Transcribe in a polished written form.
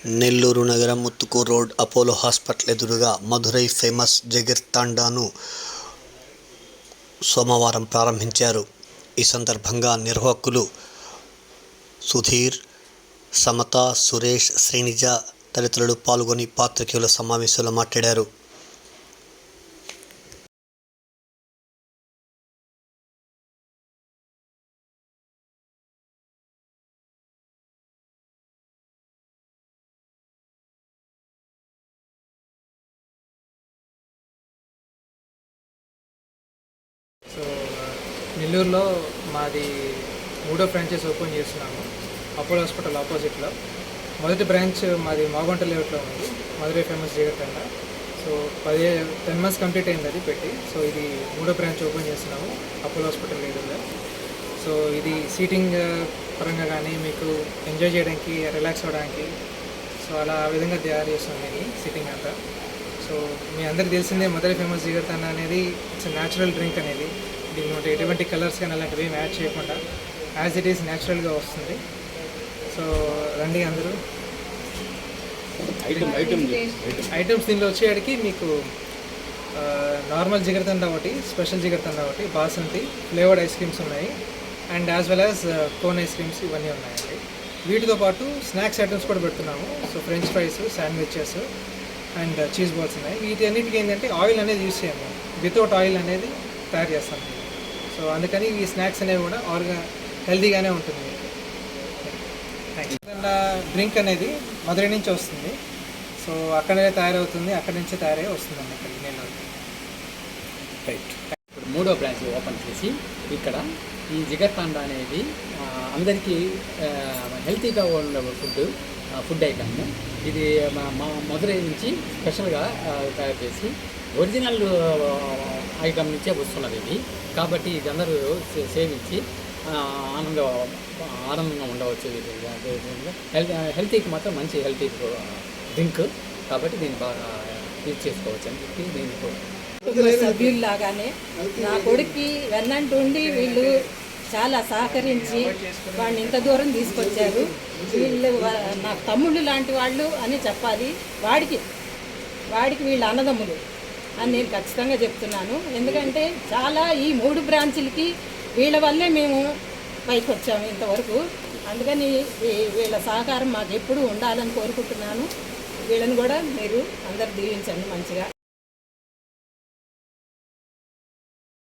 నెల్లూరు నగరం Muthukuru road Apollo hospital ఎదురుగా Madurai famous Jigar తండాను సోమవారం ప్రారంభించారు. ఈ సందర్భంగా నిర్వాహకులు సుధీర్, సమత, సురేష్, శ్రీనిజ తదితరులు పాల్గొని పాత్రికేయుల సమావేశంలో మాట్లాడారు. సో నెల్లూరులో మాది 3వ ఫ్రాంచైజ్ ఓపెన్ చేస్తున్నాము. అపోలో హాస్పిటల్ ఆపోజిట్లో. మొదటి బ్రాంచ్ మాది మాగుంట లేఅవుట్లో ఉంది, మధురై ఫేమస్ జిగర్ తండా. సో 10 months కంప్లీట్ అయింది అది పెట్టి. సో ఇది 3వ బ్రాంచ్ ఓపెన్ చేస్తున్నాము అపోలో హాస్పిటల్ ఎదురుగా. సో ఇది సీటింగ్ పరంగా కానీ మీకు ఎంజాయ్ చేయడానికి, రిలాక్స్ అవ్వడానికి సో అలా ఆ విధంగా తయారు చేస్తున్నాం దీన్ని సీటింగ్ అంతా. సో మీ అందరికి తెలిసిందే మధురై ఫేమస్ జిగర్ తండా అనేది ఇట్స్ న్యాచురల్ డ్రింక్ అనేది. దీనిలో ఎటువంటి కలర్స్ కానీ అలాంటివి ఏమి యాడ్ చేయకుండా యాజ్ ఇట్ ఈస్ న్యాచురల్గా వస్తుంది. సో రండి అందరూ. ఐటమ్స్ దీనిలో వచ్చేటికి మీకు నార్మల్ జిగర్ తండా ఒకటి, స్పెషల్ జిగర్ తండా ఒకటి, బాసంతి ఫ్లేవర్డ్ ఐస్ క్రీమ్స్ ఉన్నాయి, and as well as cone ice creams ఇవన్నీ ఉన్నాయండి. వీటితో పాటు స్నాక్స్ ఐటమ్స్ కూడా పెడుతున్నాము. So French fries, sandwiches and cheese balls ఉన్నాయి. వీటన్నిటికీ ఏంటంటే ఆయిల్ అనేది యూజ్ చేయము, వితౌట్ ఆయిల్ అనేది తయారు చేస్తాం. సో అందుకని ఈ స్నాక్స్ అనేవి కూడా హెల్తీగానే ఉంటుంది. డ్రింక్ అనేది మధురై నుంచి వస్తుంది. సో అక్కడే తయారవుతుంది, అక్కడి నుంచే తయారై వస్తుందండి అక్కడికి నేను. రైట్. ఇప్పుడు 3వ బ్రాంచ్ ఓపెన్ చేసి ఇక్కడ ఈ జిగర్ తండా అనేది అందరికీ హెల్తీగా ఉండే ఫుడ్ ఐటమ్. ఇది మా మధురై నుంచి స్పెషల్గా తయారు చేసి ఒరిజినల్ ఐటమ్ నుంచే వస్తున్నది ఇది. కాబట్టి ఇది అందరూ సేవించి ఆనందంగా ఉండవచ్చు. హెల్తీకి మాత్రం మంచి హెల్తీ డ్రింక్ కాబట్టి దీన్ని బాగా యూజ్ చేసుకోవచ్చు అని చెప్పి దీన్ని సభ్యుల్లాగానే నా కొడుక్కి వెన్నంటుండి వీళ్ళు చాలా సహకరించి వాడిని ఇంత దూరం తీసుకొచ్చారు. వీళ్ళు నా తమ్ముళ్ళు లాంటి వాళ్ళు అని చెప్పాలి. వాడికి వీళ్ళ అన్నదమ్ములు అని నేను ఖచ్చితంగా చెప్తున్నాను. ఎందుకంటే చాలా ఈ 3 బ్రాంచులకి వీళ్ళ వల్లే మేము పైకి వచ్చాము ఇంతవరకు. అందుకని వీళ్ళ సహకారం మాకు ఎప్పుడూ ఉండాలని కోరుకుంటున్నాను. వీళ్ళని కూడా మీరు అందరు దీవించండి మంచిగా.